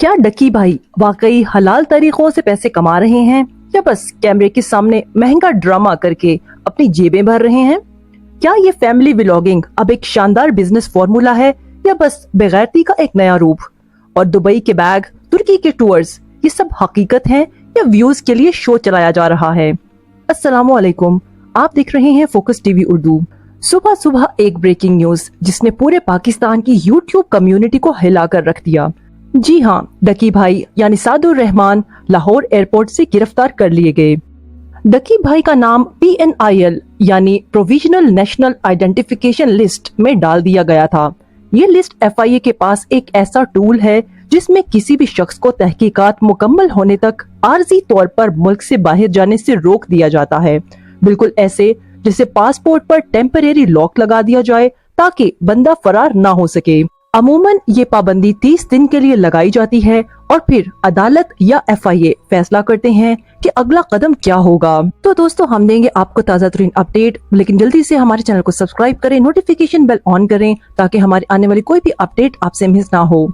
क्या डकी भाई वाकई हलाल तरीकों से पैसे कमा रहे हैं या बस कैमरे के सामने महंगा ड्रामा करके अपनी जेबें भर रहे हैं? क्या ये फैमिली व्लॉगिंग अब एक शानदार बिजनेस फॉर्मूला है या बस बेगैरती का एक नया रूप? और दुबई के बैग, तुर्की के टूर्स, ये सब हकीकत हैं या व्यूज के लिए शो चलाया जा रहा है? अस्सलामुअलैकुम, आप देख रहे हैं फोकस टीवी उर्दू। सुबह सुबह एक ब्रेकिंग न्यूज जिसने पूरे पाकिस्तान की यूट्यूब कम्युनिटी को हिलाकर रख दिया। जी हाँ, डकी भाई यानी सादुर रहमान लाहौर एयरपोर्ट से गिरफ्तार कर लिए गए। डकी भाई का नाम PNIL यानी प्रोविजनल नेशनल आइडेंटिफिकेशन लिस्ट में डाल दिया गया था। ये लिस्ट FIA के पास एक ऐसा टूल है जिसमें किसी भी शख्स को तहकीकात मुकम्मल होने तक आर्जी तौर पर मुल्क से बाहर जाने से रोक दिया जाता है। बिल्कुल ऐसे जैसे पासपोर्ट पर टेम्परेरी लॉक लगा दिया जाए ताकि बंदा फरार ना हो सके। अमूमन ये पाबंदी 30 दिन के लिए लगाई जाती है और फिर अदालत या FIA फैसला करते हैं कि अगला कदम क्या होगा। तो दोस्तों, हम देंगे आपको ताज़ा तरीन अपडेट, लेकिन जल्दी से हमारे चैनल को सब्सक्राइब करें, नोटिफिकेशन बेल ऑन करें ताकि हमारे आने वाली कोई भी अपडेट आपसे मिस ना हो।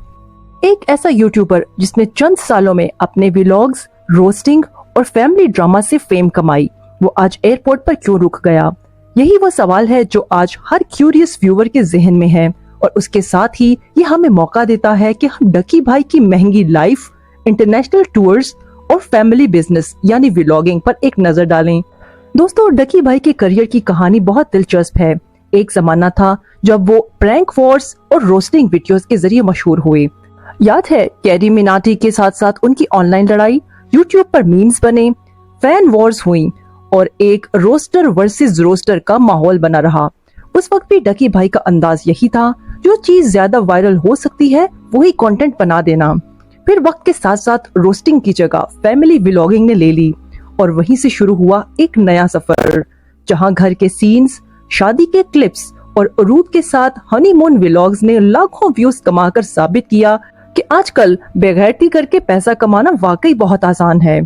एक ऐसा यूट्यूबर जिसने चंद सालों में अपने व्लॉग्स, रोस्टिंग और फैमिली ड्रामा से फेम कमाई, वो आज एयरपोर्ट पर क्यों रुक गया? यही वो सवाल है जो आज हर क्यूरियस व्यूअर के जहन में है, और उसके साथ ही ये हमें मौका देता है कि हम डकी भाई की महंगी लाइफ, इंटरनेशनल टूर्स और फैमिली बिजनेस यानी व्लॉगिंग पर एक नजर डालें। दोस्तों, डकी भाई के करियर की कहानी बहुत दिलचस्प है। एक जमाना था जब वो प्रैंक वॉर्स और रोस्टिंग वीडियोस के जरिए मशहूर हुए। याद है कैरी मिनाटी के साथ साथ उनकी ऑनलाइन लड़ाई, यूट्यूब पर मीम्स बने, फैन वॉर्स हुई और एक रोस्टर वर्सेस रोस्टर का माहौल बना रहा। उस वक्त भी डकी भाई का अंदाज यही था, जो चीज ज्यादा वायरल हो सकती है वही कंटेंट बना देना। फिर वक्त के साथ साथ रोस्टिंग की जगह फैमिली व्लॉगिंग ने ले ली और वहीं से शुरू हुआ एक नया सफर, जहां घर के सीन्स, शादी के क्लिप्स और अरूब के साथ हनीमून व्लॉग्स ने लाखों व्यूज कमाकर साबित किया कि आजकल बेगैरती करके पैसा कमाना वाकई बहुत आसान है।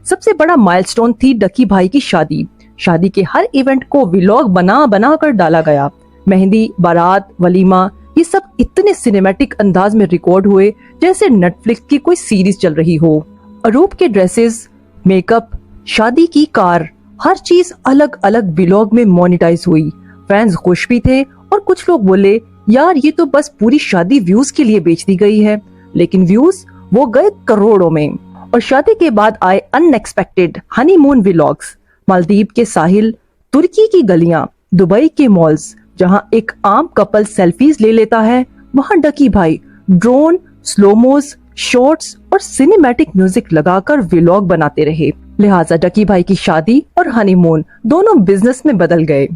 सबसे बड़ा माइलस्टोन थी डकी भाई की शादी। शादी के हर इवेंट को व्लॉग बना कर डाला गया। मेहंदी, बारात, वलीमा, ये सब इतने सिनेमैटिक अंदाज में रिकॉर्ड हुए जैसे नेटफ्लिक्स की कोई सीरीज चल रही हो। अरूप के ड्रेसेस, मेकअप, शादी की कार, हर चीज अलग अलग व्लॉग में मोनेटाइज हुई। फैंस खुश भी थे और कुछ लोग बोले, यार ये तो बस पूरी शादी व्यूज के लिए बेच दी गई है। लेकिन व्यूज वो गए करोड़ों में। और शादी के बाद आए अनएक्सपेक्टेड हनीमून व्लॉग्स, मालदीव के साहिल, तुर्की की गलियां, दुबई के मॉल्स, जहां एक आम कपल सेल्फीज ले लेता है, वहां डकी भाई ड्रोन, स्लोमोस, शॉर्ट्स और सिनेमैटिक म्यूजिक लगाकर व्लॉग बनाते रहे। लिहाजा डकी भाई की शादी और हनीमून दोनों बिजनेस में बदल गए।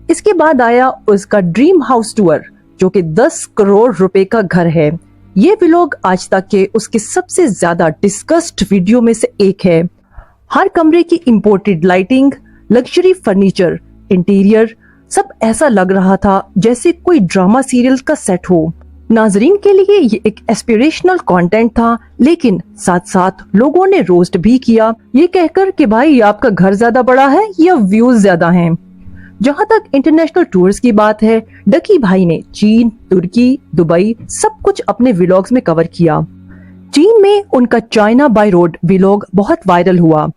इसके बाद आया उसका ड्रीम हाउस टूर, जो कि 10 करोड़ रुपए का घर है। ये व्लॉग आज तक के उसके सबसे ज्यादा डिस्कस्ड वीडियो में से एक है। हर कमरे की imported lighting, luxury furniture, interior, सब ऐसा लग रहा था जैसे कोई ड्रामा सीरियल का सेट हो। नाजरीन के लिए ये एक एस्पिरेशनल कंटेंट था, लेकिन साथ साथ लोगों ने रोस्ट भी किया, ये कहकर कि भाई आपका घर ज्यादा बड़ा है या व्यूज ज्यादा हैं। जहां तक इंटरनेशनल टूर्स की बात है, डकी भाई ने चीन, तुर्की, दुबई सब कुछ अपने व्लॉग्स में कवर किया। चीन में उनका चाइना बाय रोड व्लॉग बहुत वायरल हुआ।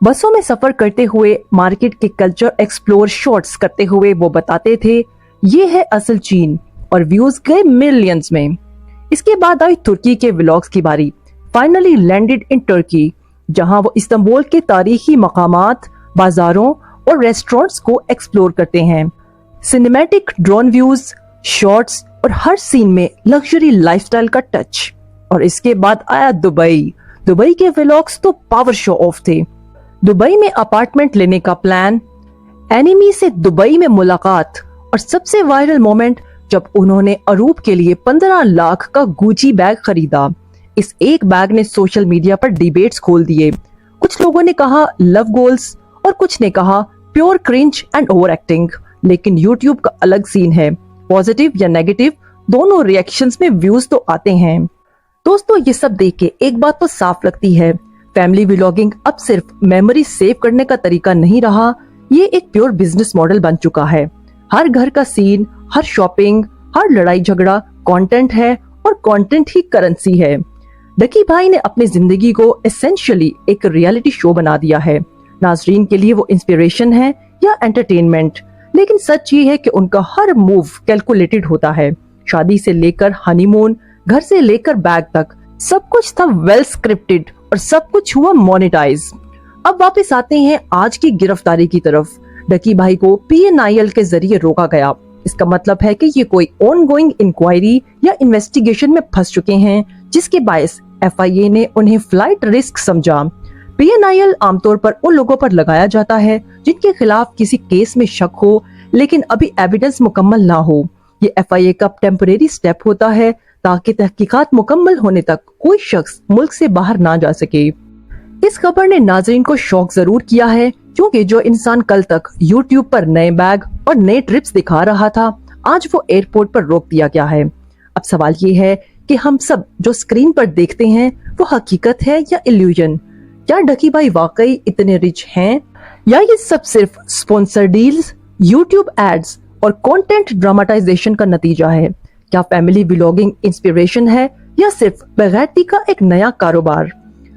बसों में सफर करते हुए, मार्केट के कल्चर एक्सप्लोर शॉट्स करते हुए वो बताते थे, ये है असल चीन, और व्यूज गए मिलियंस में। इसके बाद आई तुर्की के व्लॉग्स की बारी। फाइनली लैंडेड इन टर्की, जहां वो इस्तांबुल के तारीखी मकामात, बाजारों और रेस्टोरेंट्स को एक्सप्लोर करते हैं। सिनेमैटिक ड्रोन व्यूज, शॉट्स और हर सीन में लग्जरी लाइफस्टाइल का टच। और इसके बाद आया दुबई। दुबई के व्लॉग्स तो पावर शो ऑफ थे। दुबई में अपार्टमेंट लेने का प्लान, एनिमी से दुबई में मुलाकात, और सबसे वायरल मोमेंट जब उन्होंने अरूप के लिए 15 लाख का गुची बैग खरीदा। इस एक बैग ने सोशल मीडिया पर डिबेट्स खोल दिए। कुछ लोगों ने कहा लव गोल्स और कुछ ने कहा pure cringe and over acting. लेकिन यूट्यूब का अलग सीन है, पॉजिटिव या नेगेटिव दोनों रिएक्शंस में व्यूज तो आते हैं। दोस्तों, ये सब देख के एक बात तो साफ लगती है, फैमिली व्लॉगिंग अब सिर्फ मेमोरी सेव करने का तरीका नहीं रहा, ये एक प्योर बिजनेस मॉडल बन चुका है। हर घर का सीन, हर शॉपिंग, हर लड़ाई झगड़ा कंटेंट है और कंटेंट ही करेंसी है। डकी भाई ने अपनी जिंदगी को एसेंशियली एक रियलिटी शो बना दिया है। नाजरीन के लिए वो इंस्पिरेशन है या एंटरटेनमेंट, लेकिन सच ये है कि उनका हर मूव कैलकुलेटेड होता है। शादी से लेकर हनीमून, घर से लेकर बैग तक सब कुछ था वेल स्क्रिप्टेड और सब कुछ हुआ मोनेटाइज। अब वापस आते हैं आज की गिरफ्तारी की तरफ। डकी भाई को PNIL के जरिए रोका गया। इसका मतलब है कि ये कोई ऑनगोइंग इंक्वायरी या इन्वेस्टिगेशन में फंस चुके हैं, जिसके बायस FIA ने उन्हें फ्लाइट रिस्क समझा। PNIL आमतौर पर उन लोगों पर लगाया जाता है जिनके खिलाफ किसी केस में शक हो लेकिन अभी एविडेंस मुकम्मल ना हो। ये FIA का टेम्परेरी स्टेप होता है ताकि तहकीकात मुकम्मल होने तक कोई शख्स मुल्क से बाहर ना जा सके। इस खबर ने नाजरीन को शौक जरूर किया है, क्योंकि जो इंसान कल तक YouTube पर नए बैग और नए ट्रिप्स दिखा रहा था, आज वो एयरपोर्ट पर रोक दिया गया है। अब सवाल ये है कि हम सब जो स्क्रीन पर देखते हैं वो हकीकत है या इल्यूजन? क्या डकी भाई वाकई इतने रिच हैं या ये सब सिर्फ स्पॉन्सर डील्स, YouTube एड्स और कंटेंट ड्रामेटाइजेशन का नतीजा है? क्या फैमिली व्लॉगिंग इंस्पिरेशन है या सिर्फ बेगैरती का एक नया कारोबार?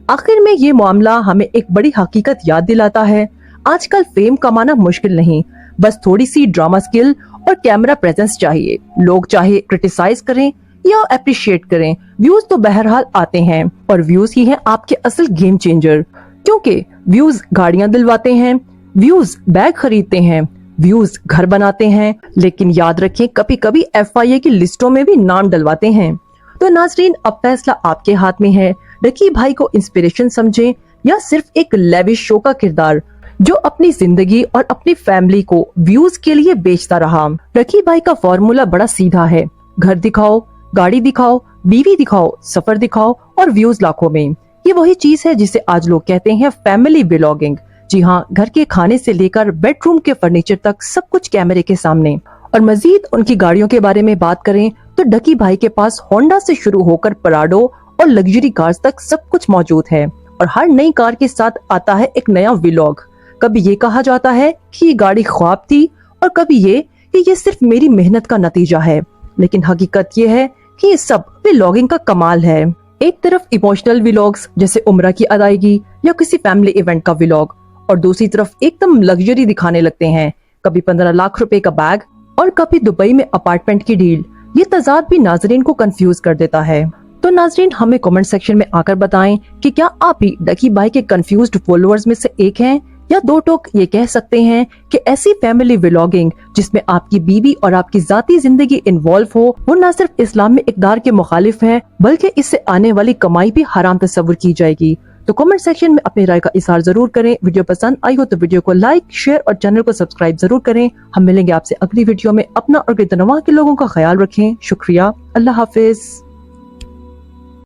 आखिर में ये मामला हमें एक बड़ी हकीकत याद दिलाता है। आजकल फेम कमाना मुश्किल नहीं, बस थोड़ी सी ड्रामा स्किल और कैमरा प्रेजेंस चाहिए। लोग चाहे क्रिटिसाइज करें या अप्रिशिएट करें, व्यूज तो बहरहाल आते हैं और व्यूज ही हैं आपके असल गेम चेंजर। क्योंकि व्यूज गाड़ियां दिलवाते हैं, व्यूज बैग खरीदते हैं, व्यूज घर बनाते हैं, लेकिन याद रखें कभी कभी FIA की लिस्टों में भी नाम डलवाते हैं। तो नाजरीन, अब फैसला आपके हाथ में है। डकी भाई को इंस्पिरेशन समझें या सिर्फ एक लेविश शो का किरदार जो अपनी जिंदगी और अपनी फैमिली को व्यूज के लिए बेचता रहा। डकी भाई का फॉर्मूला बड़ा सीधा है, घर दिखाओ, गाड़ी दिखाओ, बीवी दिखाओ, सफर दिखाओ और व्यूज लाखों में। ये वही चीज है जिसे आज लोग कहते हैं फैमिली व्लॉगिंग। जी हाँ, घर के खाने से लेकर बेडरूम के फर्नीचर तक सब कुछ कैमरे के सामने। और मजीद उनकी गाड़ियों के बारे में बात करें तो डकी भाई के पास होंडा से शुरू होकर पराडो और लग्जरी कार्स तक सब कुछ मौजूद है, और हर नई कार के साथ आता है एक नया व्लॉग। कभी ये कहा जाता है कि ये गाड़ी ख्वाब थी और कभी ये कि ये सिर्फ मेरी मेहनत का नतीजा है, लेकिन हकीकत ये है कि ये सब व्लॉगिंग का कमाल है। एक तरफ इमोशनल व्लॉग्स जैसे उम्रा की अदायगी या किसी फैमिली इवेंट का व्लॉग, और दूसरी तरफ एकदम लग्जरी दिखाने लगते हैं, कभी 15 लाख रुपए का बैग और कभी दुबई में अपार्टमेंट की डील। ये तजाद भी नाजरीन को कंफ्यूज कर देता है। तो नाजरीन, हमें कमेंट सेक्शन में आकर बताएं कि क्या आप भी डकी भाई के कंफ्यूज्ड फॉलोअर्स में से एक हैं, या दो टोक ये कह सकते हैं कि ऐसी फैमिली व्लॉगिंग जिसमें आपकी बीवी और आपकी जाती जिंदगी इन्वॉल्व हो, वो न सिर्फ इस्लाम में इक़दार के मुखालिफ है, बल्कि इससे आने वाली कमाई भी हराम तस्वुर की जाएगी। तो कमेंट सेक्शन में अपनी राय का इज़हार जरूर करें। वीडियो पसंद आई हो तो वीडियो को लाइक, शेयर और चैनल को सब्सक्राइब जरूर करें। हम मिलेंगे आपसे अगली वीडियो में। अपना और गिरदनवा के लोगों का ख्याल रखें। शुक्रिया। अल्लाह हाफिज।